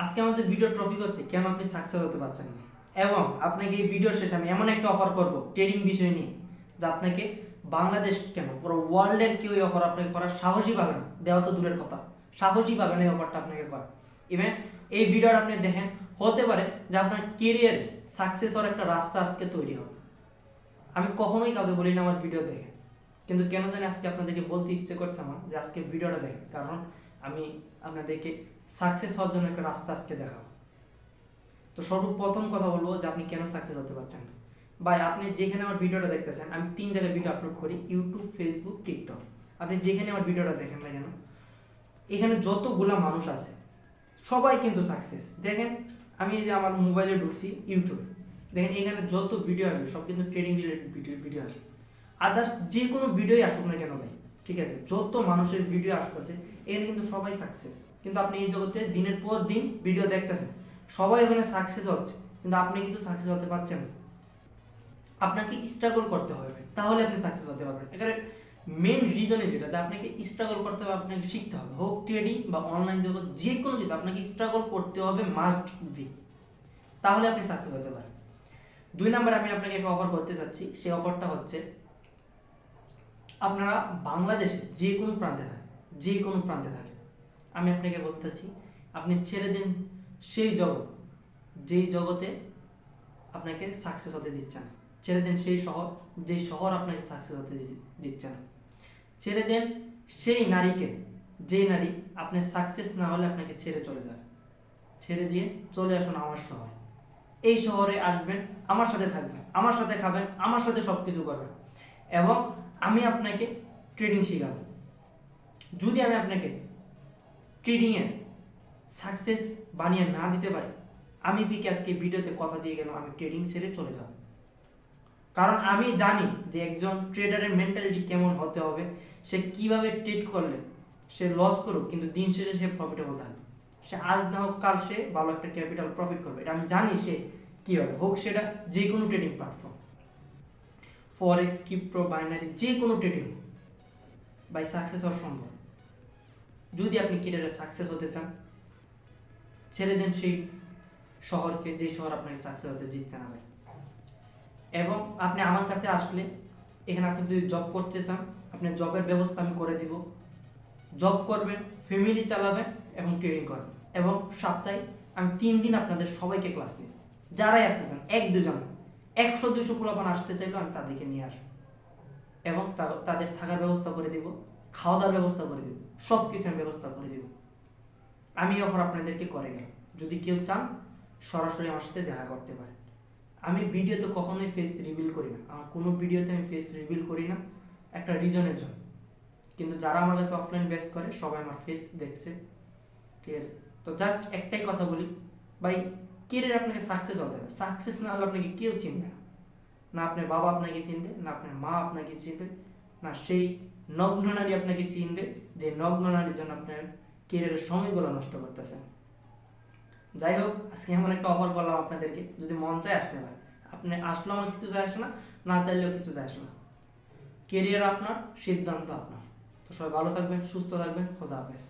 আজকে আমাদের video topic হচ্ছে কেন আপনি সাকসেস হতে পারছেন না, এবং আপনাকে এই ভিডিওর শেষে আমি এমন একটা অফার করব ট্রেডিং বিষয় নিয়ে, যা আপনাকে বাংলাদেশ কেন পুরো ওয়ার্ল্ডের কেউ এই অফার আপনাকে করার সাহসই পাবে না। দেওয়া তো দূরের কথা, সাহসই পাবে না এই অফারটা আপনাকে করা। ইভেন এই ভিডিওটা আপনি দেখেন, হতে পারে যে আপনার কেরিয়ার সাকসেস হওয়ার একটা রাস্তা আজকে তৈরি হবে। আমি কখনোই কাউকে বলি না আমার ভিডিও দেখে, কিন্তু কেন জানি আজকে আপনাদেরকে বলতে ইচ্ছে করছে আমার যে আজকে ভিডিওটা দেখেন, কারণ আমি আপনাদেরকে সাকসেস হওয়ার জন্য একটা রাস্তা আজকে দেখাবো। তো সর্বপ্রথম কথা বলবো যে আপনি কেন সাকসেস হতে পারছেন না। ভাই, আপনি যেখানে আমার ভিডিওটা দেখতেছেন, আমি 3 জায়গায় ভিডিও আপলোড করি, ইউটিউব, ফেসবুক, টিকটক। আপনি যেখানে আমার ভিডিওটা দেখেন না কেন, এখানে যতগুলা মানুষ আছে সবাই কিন্তু সাকসেস। দেখেন, আমি এই যে আমার মোবাইলে ঢুকছি ইউটিউবে, দেখেন এখানে যত ভিডিও আসবে সব কিন্তু ট্রেডিং রিলেটেড ভিডিও আসবে। আদার্স যে কোনো ভিডিওই আসুক না কেন ভাই, ঠিক আছে, যত মানুষের ভিডিও আসতেছে এখানে কিন্তু সবাই সাকসেস। কিন্তু আপনি এই জগতে দিনের পর দিন ভিডিও দেখতেছেন, সবাই ওখানে সাকসেস হচ্ছে, কিন্তু আপনি কিন্তু সাকসেস হতে পারছেন না। আপনাকে স্ট্রাগল করতে হবে, তাহলে আপনি সাকসেস হতে পারবেন। এখানে মেন রিজনে যেটা, যে আপনাকে স্ট্রাগল করতে হবে, আপনাকে শিখতে হবে, হোক ট্রেডিং বা অনলাইন জগৎ, যে কোনো কিছু আপনাকে স্ট্রাগল করতে হবে, মাস্ট বি, তাহলে আপনি সাকসেস হতে পারেন। 2 নম্বরে আমি আপনাকে একটা অফার করতে চাচ্ছি। সেই অফারটা হচ্ছে, আপনারা বাংলাদেশে যে কোনো প্রান্তে থাকেন, যে কোনো প্রান্তে থাকেন, আমি আপনাকে বলতেছি, আপনি ছেড়ে দিন সেই জগৎ যেই জগতে আপনাকে সাকসেস হতে দিচ্ছে না। ছেড়ে দেন সেই শহর, যেই শহর আপনাকে সাকসেস হতে দিচ্ছে না। ছেড়ে দেন সেই নারীকে, যেই নারী আপনি সাকসেস না হলে আপনাকে ছেড়ে চলে যাবে। ছেড়ে দিয়ে চলে আসুন আমার শহর। এই শহরে আসবেন, আমার সাথে থাকবেন, আমার সাথে খাবেন, আমার সাথে সব কিছু করবেন, এবং আমি আপনাকে ট্রেডিং শেখাবো। যদি আমি আপনাকে ট্রেডিংয়ের সাকসেস বানিয়ে না দিতে পারি, আমি পিকে আজকে ভিডিওতে কথা দিয়ে গেলাম, আমি ট্রেডিং ছেড়ে চলে যাব। কারণ আমি জানি যে একজন ট্রেডারের মেন্টালিটি কেমন হতে হবে, সে কিভাবে ট্রেড করলে সে লস করুক কিন্তু দিন শেষে সে প্রফিটেবল থাকবে। সে আজ না হোক কাল সে ভালো একটা ক্যাপিটাল প্রফিট করবে, এটা আমি জানি সে কীভাবে হোক, সেটা যে কোনো ট্রেডিং প্ল্যাটফর্ম, ফরেক্স, ক্রিপ্টো, বাইনারি, যে কোনো ট্রেডিং বাই সাকসেস হওয়া সম্ভব। যদি আপনি ক্যারিয়ারে সাকসেস হতে চান, ছেড়ে দেন সেই শহরকে, যে শহর আপনাকে সাকসেস হতে দিচ্ছে না ভাই। এবং আপনি আমার কাছে আসলে, এখানে আপনি যদি জব করতে চান, আপনার জবের ব্যবস্থা আমি করে দিব। জব করবেন, ফ্যামিলি চালাবেন এবং ট্রেডিং করবেন। এবং সপ্তাহে আমি 3 দিন আপনাদের সবাইকে ক্লাস নিই। যারাই আসতে চান, 1-2 জন, 100-200 পোলাপান আসতে চাইলেও আমি তাদেরকে নিয়ে আসবো, এবং তাদের থাকার ব্যবস্থা করে দিব, খাওয়া দাওয়ার ব্যবস্থা করে দিব, সব কিছু আমি ব্যবস্থা করে দিব। আমি অফার আপনাদেরকে করে গেলাম। যদি কেউ চান, সরাসরি আমার সাথে দেখা করতে পারেন। আমি ভিডিওতে কখনোই ফেস রিভিল করি না, আমার কোনো ভিডিওতে আমি ফেস রিভিল করি না, একটা রিজনের জন্য। কিন্তু যারা আমার কাছে অফলাইন বেস করে সবাই আমার ফেস দেখছে, ঠিক আছে। তো জাস্ট একটাই কথা বলি ভাই, কেরিয়ার আপনাকে সাকসেস হতে হবে। সাকসেস না হলে আপনাকে কেউ চিনবে না, না আপনার বাবা আপনাকে চিনবে, না আপনার মা আপনাকে চিনবে, না সেই নগ্ন নারী আপনাকে চিনবে, যে নগ্ন নারীর জন্য আপনার কেরিয়ারের সময়গুলো নষ্ট করতেছেন। যাই হোক, আজকে এমন একটা অফার করলাম আপনাদেরকে, যদি মন চায় আসতে পারে। আপনি আসলেও আমার কিছু যায় আসে না, না চাইলেও কিছু যায় আসে না। কেরিয়ার আপনার, সিদ্ধান্ত আপনার। তো সবাই ভালো থাকবেন, সুস্থ থাকবেন, খোদা হাফেজ।